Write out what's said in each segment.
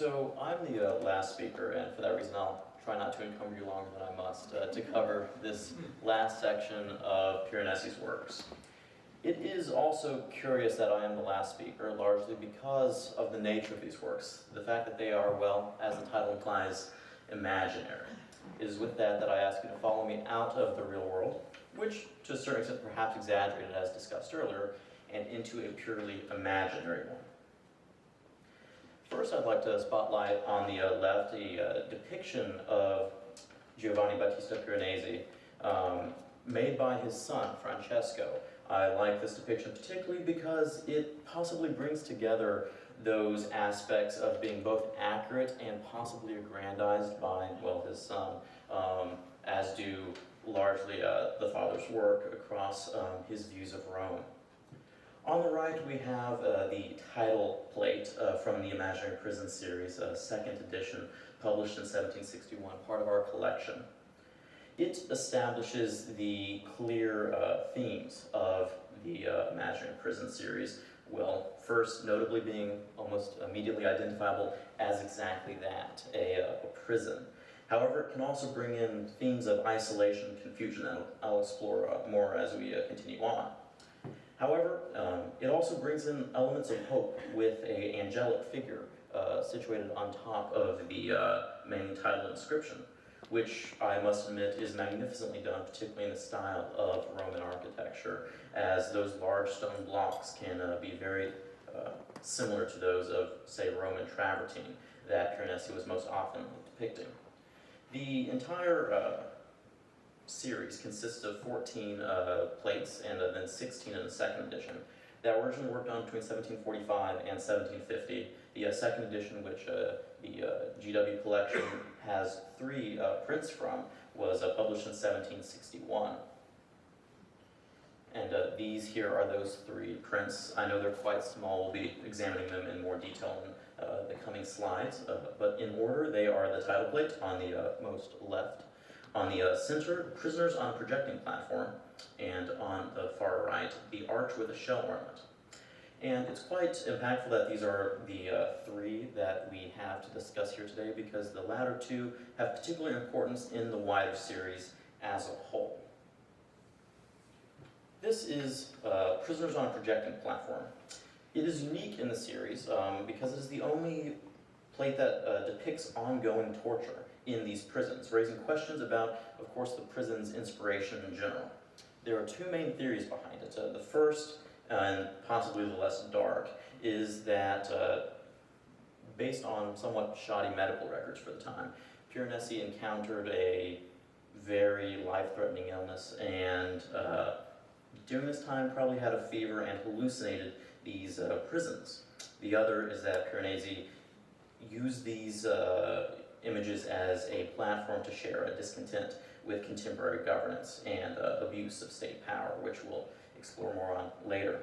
So I'm the last speaker, and for that reason I'll try not to encumber you longer than I must to cover this last section of Piranesi's works. It is also curious that I am the last speaker, largely because of the nature of these works, the fact that they are, well, as the title implies, imaginary. It is with that I ask you to follow me out of the real world, which to a certain extent perhaps exaggerated as discussed earlier, and into a purely imaginary one. First, I'd like to spotlight on the left a depiction of Giovanni Battista Piranesi made by his son, Francesco. I like this depiction particularly because it possibly brings together those aspects of being both accurate and possibly aggrandized by, well, his son, as do largely the father's work across his views of Rome. On the right, we have the title plate from the Imaginary Prison series, second edition, published in 1761, part of our collection. It establishes the clear themes of the Imaginary Prison series, well, first notably being almost immediately identifiable as exactly that, a prison. However, it can also bring in themes of isolation and confusion that I'll explore more as we continue on. However, it also brings in elements of hope with an angelic figure situated on top of the main title inscription, which I must admit is magnificently done, particularly in the style of Roman architecture, as those large stone blocks can be very similar to those of, say, Roman travertine that Piranesi was most often depicting. The entire series consists of 14 plates and then 16 in the second edition that were originally worked on between 1745 and 1750. The second edition, which the GW collection has 3 prints from, was published in 1761. And these here are those 3 prints. I know they're quite small. We'll be examining them in more detail in the coming slides. But in order, they are the title plate on the most left. On the center, prisoners on a projecting platform, and on the far right, the arch with a shell ornament. And it's quite impactful that these are the 3 that we have to discuss here today, because the latter 2 have particular importance in the wider series as a whole. This is Prisoners on a Projecting Platform. It is unique in the series because it is the only plate that depicts ongoing torture in these prisons, raising questions about, of course, the prison's inspiration in general. There are 2 main theories behind it. The first, and possibly the less dark, is that based on somewhat shoddy medical records for the time, Piranesi encountered a very life-threatening illness, and during this time probably had a fever and hallucinated these prisons. The other is that Piranesi used these images as a platform to share a discontent with contemporary governance and abuse of state power, which we'll explore more on later.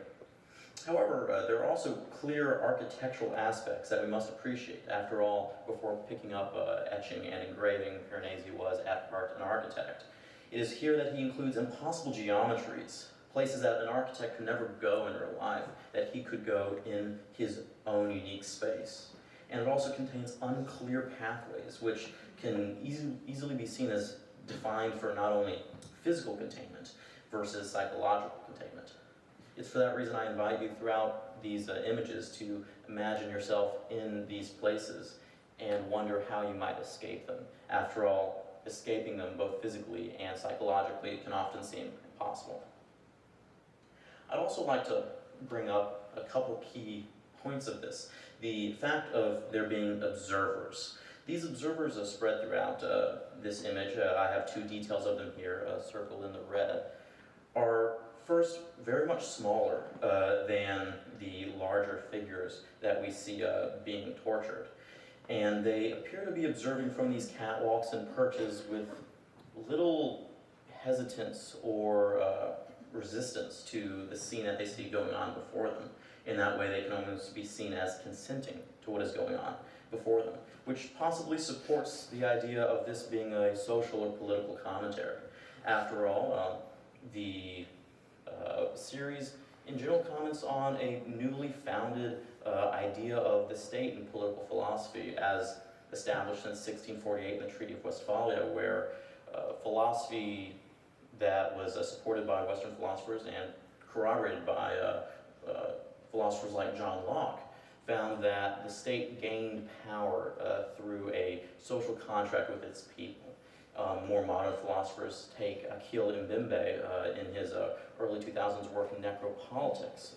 However, there are also clear architectural aspects that we must appreciate. After all, before picking up etching and engraving, Piranesi was at heart an architect. It is here that he includes impossible geometries, places that an architect could never go in real life, that he could go in his own unique space. And it also contains unclear pathways, which can easily be seen as defined for not only physical containment versus psychological containment. It's for that reason I invite you throughout these images to imagine yourself in these places and wonder how you might escape them. After all, escaping them both physically and psychologically can often seem impossible. I'd also like to bring up a couple key points of this. The fact of there being observers. These observers are spread throughout this image. I have 2 details of them here, circled in the red, are first very much smaller than the larger figures that we see being tortured. And they appear to be observing from these catwalks and perches with little hesitance or resistance to the scene that they see going on before them. In that way, they can almost be seen as consenting to what is going on before them, which possibly supports the idea of this being a social or political commentary. After all, the series in general comments on a newly founded idea of the state in political philosophy as established in 1648 in the Treaty of Westphalia, where philosophy that was supported by Western philosophers and corroborated by philosophers like John Locke found that the state gained power through a social contract with its people. More modern philosophers take Akil Mbembe in his early 2000s work in Necropolitics,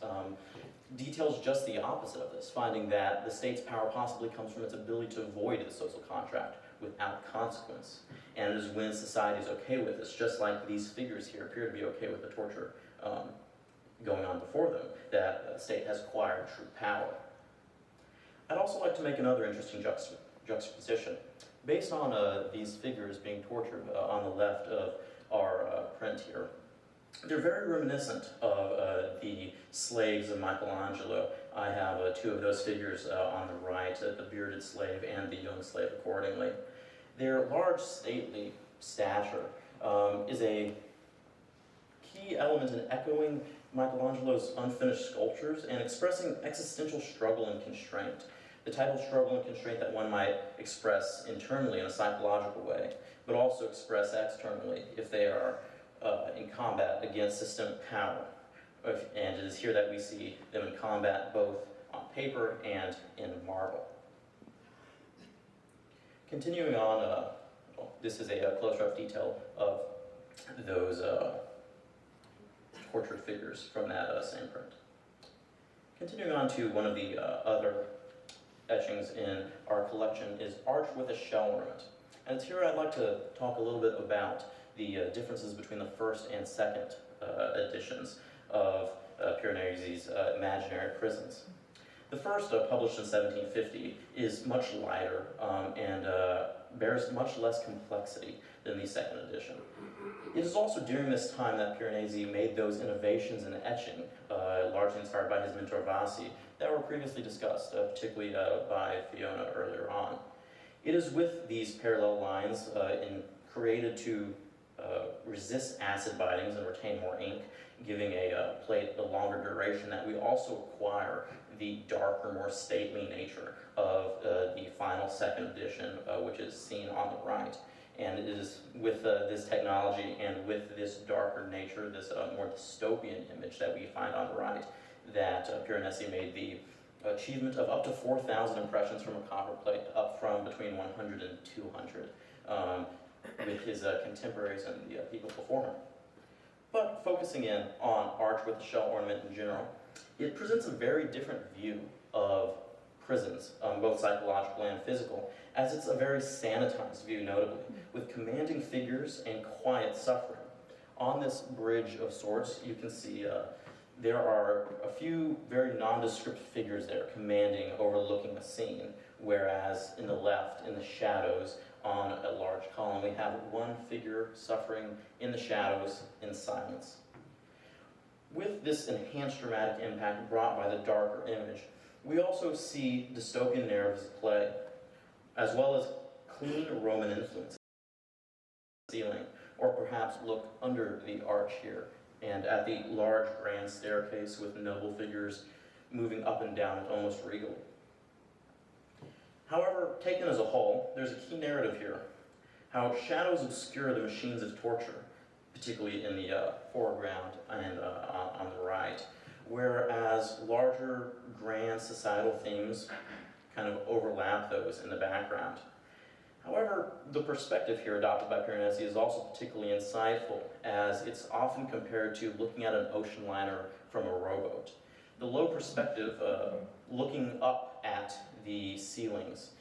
details just the opposite of this, finding that the state's power possibly comes from its ability to void the social contract without consequence. And it is when society is okay with this, just like these figures here appear to be okay with the torture going on before them, that the state has acquired true power. I'd also like to make another interesting juxtaposition. Based on these figures being tortured on the left of our print here, they're very reminiscent of the slaves of Michelangelo. I have two of those figures on the right, the bearded slave and the young slave accordingly. Their large, stately stature is a key element in echoing Michelangelo's unfinished sculptures and expressing existential struggle and constraint. The type of struggle and constraint that one might express internally in a psychological way, but also express externally if they are in combat against systemic power. And it is here that we see them in combat both on paper and in marble. Continuing on, this is a close-up detail of those tortured figures from that same print. Continuing on to one of the other etchings in our collection is Arch with a Shell Ornament. And it's here I'd like to talk a little bit about the differences between the first and second editions of Piranesi's imaginary prisons. The first, published in 1750, is much lighter and bears much less complexity than the second edition. It is also during this time that Piranesi made those innovations in etching, largely inspired by his mentor Vassi, that were previously discussed, particularly by Fiona earlier on. It is with these parallel lines created to resist acid bitings and retain more ink, giving a plate a longer duration, that we also acquire the darker, more stately nature of the final second edition, which is seen on the right. And it is with this technology and with this darker nature, this more dystopian image that we find on the right, that Piranesi made the achievement of up to 4,000 impressions from a copper plate, up from between 100 and 200, with his contemporaries and the people before him. But focusing in on Arch with the Shell Ornament in general, it presents a very different view of prisons, both psychological and physical, as it's a very sanitized view, notably, with commanding figures and quiet suffering. On this bridge of sorts, you can see there are a few very nondescript figures there, commanding, overlooking a scene, whereas in the left, in the shadows, on a large column, we have one figure suffering in the shadows in silence. With this enhanced dramatic impact brought by the darker image, we also see dystopian narratives at play, as well as clean Roman influence ceiling, or perhaps look under the arch here and at the large grand staircase with noble figures moving up and down it almost regally. However, taken as a whole, there's a key narrative here, how shadows obscure the machines of torture, particularly in the foreground and on the right, whereas larger grand societal themes kind of overlap those in the background. However, the perspective here adopted by Piranesi is also particularly insightful, as it's often compared to looking at an ocean liner from a rowboat. The low perspective, looking up at the ceilings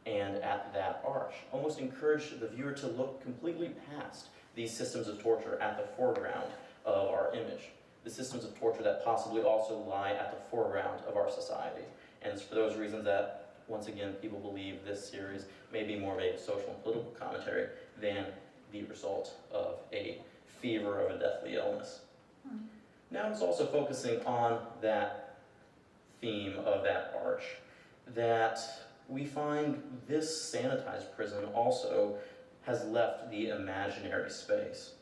and at that arch, almost encouraged the viewer to look completely past these systems of torture at the foreground of our image, the systems of torture that possibly also lie at the foreground of our society. And it's for those reasons that, once again, people believe this series may be more of a social and political commentary than the result of a fever of a deathly illness. Now it's also focusing on that theme of that arch, that we find this sanitized prison also has left the imaginary space.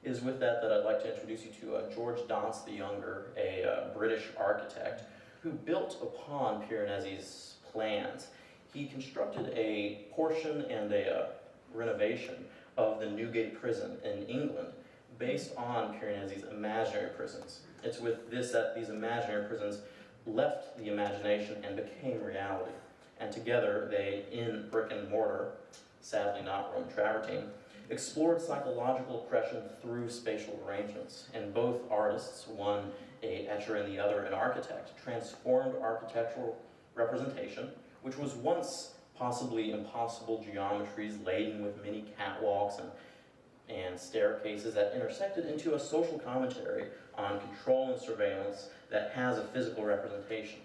It is with that I'd like to introduce you to George Dance the Younger, a British architect who built upon Piranesi's plans. He constructed a portion and a renovation of the Newgate prison in England based on Piranesi's imaginary prisons. It's with this that these imaginary prisons left the imagination and became reality. And together they, in brick and mortar, sadly not Rome travertine, explored psychological oppression through spatial arrangements. And both artists, one an etcher and the other an architect, transformed architectural representation, which was once possibly impossible geometries laden with many catwalks and staircases that intersected, into a social commentary on control and surveillance that has a physical representation.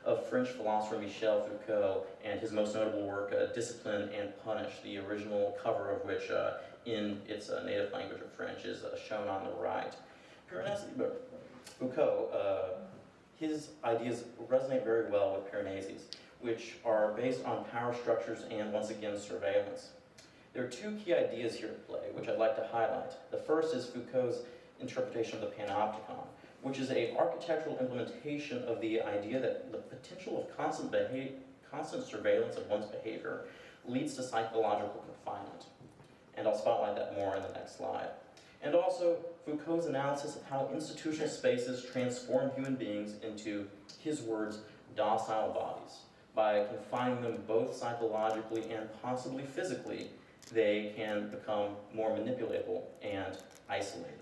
Of French philosopher Michel Foucault and his most notable work, Discipline and Punish, the original cover of which in its native language of French is shown on the right. Foucault, his ideas resonate very well with Piranesi's, which are based on power structures and, once again, surveillance. There are two key ideas here at play, which I'd like to highlight. The first is Foucault's interpretation of the panopticon, which is an architectural implementation of the idea that the potential of constant surveillance of one's behavior leads to psychological confinement. And I'll spotlight that more in the next slide. And also, Foucault's analysis of how institutional spaces transform human beings into, his words, docile bodies. By confining them both psychologically and possibly physically, they can become more manipulatable and isolated.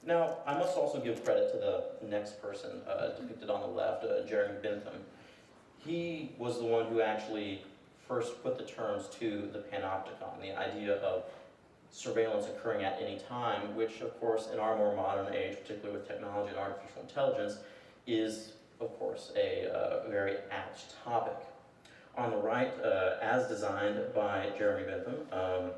Now, I must also give credit to the next person depicted on the left, Jeremy Bentham. He was the one who actually first put the terms to the panopticon, the idea of surveillance occurring at any time, which, of course, in our more modern age, particularly with technology and artificial intelligence, is, of course, a very apt topic. On the right, as designed by Jeremy Bentham,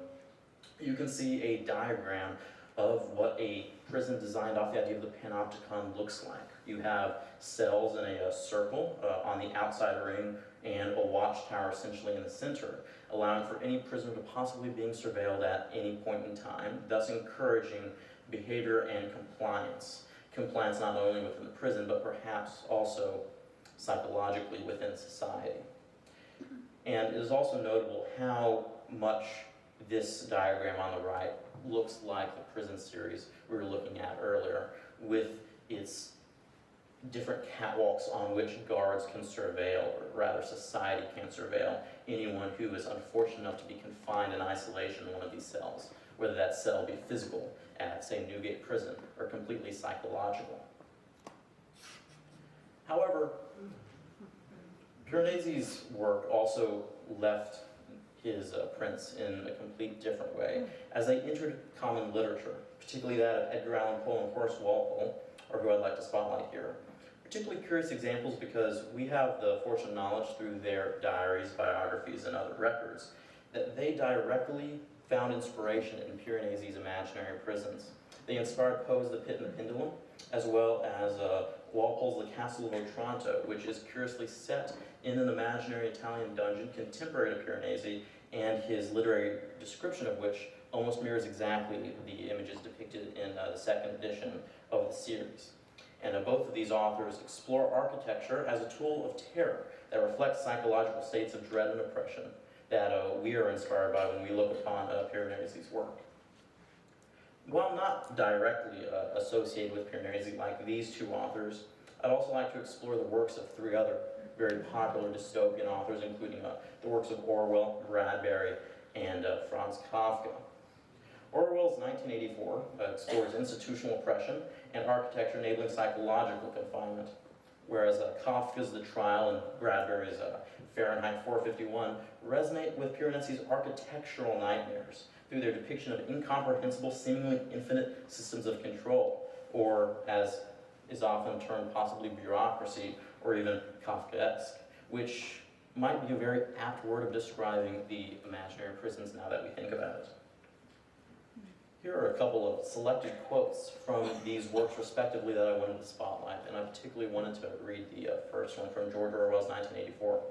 you can see a diagram of what a prison designed off the idea of the panopticon looks like. You have cells in a circle on the outside ring and a watchtower essentially in the center, allowing for any prisoner to possibly being surveilled at any point in time, thus encouraging behavior and compliance. Compliance not only within the prison, but perhaps also psychologically within society. And it is also notable how much this diagram on the right looks like the prison series we were looking at earlier, with its different catwalks on which guards can surveil, or rather society can surveil, anyone who is unfortunate enough to be confined in isolation in one of these cells, whether that cell be physical at, say, Newgate Prison, or completely psychological. However, Piranesi's work also left his prints in a complete different way, as they entered common literature, particularly that of Edgar Allan Poe and Horace Walpole, or who I'd like to spotlight here. Particularly curious examples because we have the fortunate knowledge through their diaries, biographies, and other records that they directly found inspiration in Piranesi's imaginary prisons. They inspired Poe's The Pit and the Pendulum, as well as Walpole's The Castle of Otranto, which is curiously set in an imaginary Italian dungeon contemporary to Piranesi, and his literary description of which almost mirrors exactly the images depicted in the second edition of the series. And both of these authors explore architecture as a tool of terror that reflects psychological states of dread and oppression that we are inspired by when we look upon Piranesi's work. While not directly associated with Piranesi like these two authors, I'd also like to explore the works of three other very popular dystopian authors, including the works of Orwell, Bradbury, and Franz Kafka. Orwell's 1984 explores institutional oppression and architecture enabling psychological confinement, whereas Kafka's The Trial and Bradbury's Fahrenheit 451 resonate with Piranesi's architectural nightmares through their depiction of incomprehensible, seemingly infinite systems of control, or as is often termed possibly bureaucracy, or even Kafkaesque, which might be a very apt word of describing the imaginary prisons now that we think about it. Here are a couple of selected quotes from these works respectively that I wanted to spotlight, and I particularly wanted to read the first one from George Orwell's 1984.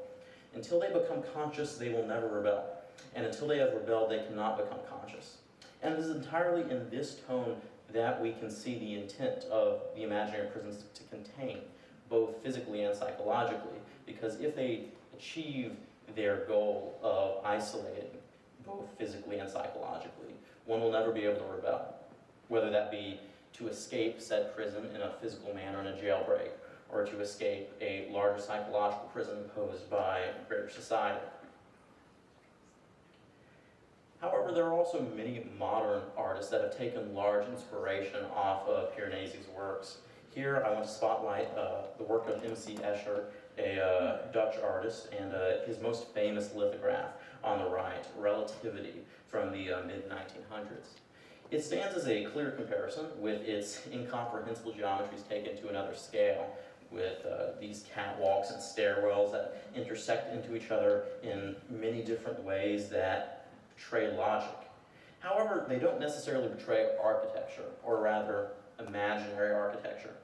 "Until they become conscious, they will never rebel, and until they have rebelled, they cannot become conscious." And it is entirely in this tone that we can see the intent of the imaginary prisons to contain, both physically and psychologically, because if they achieve their goal of isolating, both physically and psychologically, one will never be able to rebel, whether that be to escape said prison in a physical manner in a jailbreak, or to escape a larger psychological prison imposed by greater society. However, there are also many modern artists that have taken large inspiration off of Piranesi's works. Here I want to spotlight the work of M.C. Escher, a Dutch artist, and his most famous lithograph on the right, Relativity, from the mid-1900s. It stands as a clear comparison with its incomprehensible geometries taken to another scale, with these catwalks and stairwells that intersect into each other in many different ways that portray logic. However, they don't necessarily portray architecture, or rather, imaginary architecture.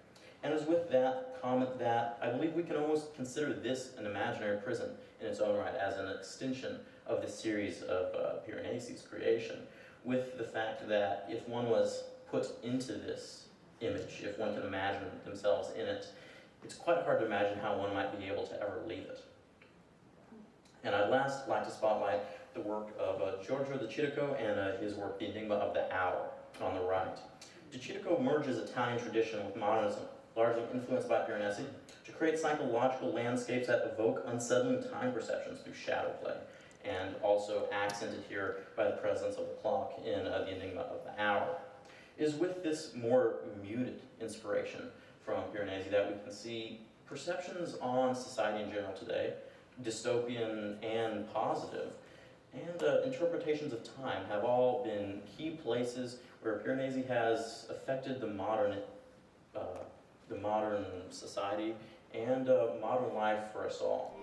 And it's with that comment that I believe we can almost consider this an imaginary prison in its own right, as an extension of the series of Piranesi's creation, with the fact that if one was put into this image, if one can imagine themselves in it, it's quite hard to imagine how one might be able to ever leave it. And I'd last like to spotlight the work of Giorgio de Chirico and his work, The Enigma of the Hour, on the right. De Chirico merges Italian tradition with modernism, largely influenced by Piranesi, to create psychological landscapes that evoke unsettling time perceptions through shadow play, and also accented here by the presence of the clock in The Enigma of the Hour. It is with this more muted inspiration from Piranesi that we can see perceptions on society in general today, dystopian and positive, and interpretations of time have all been key places where Piranesi has affected the modern society and modern life for us all.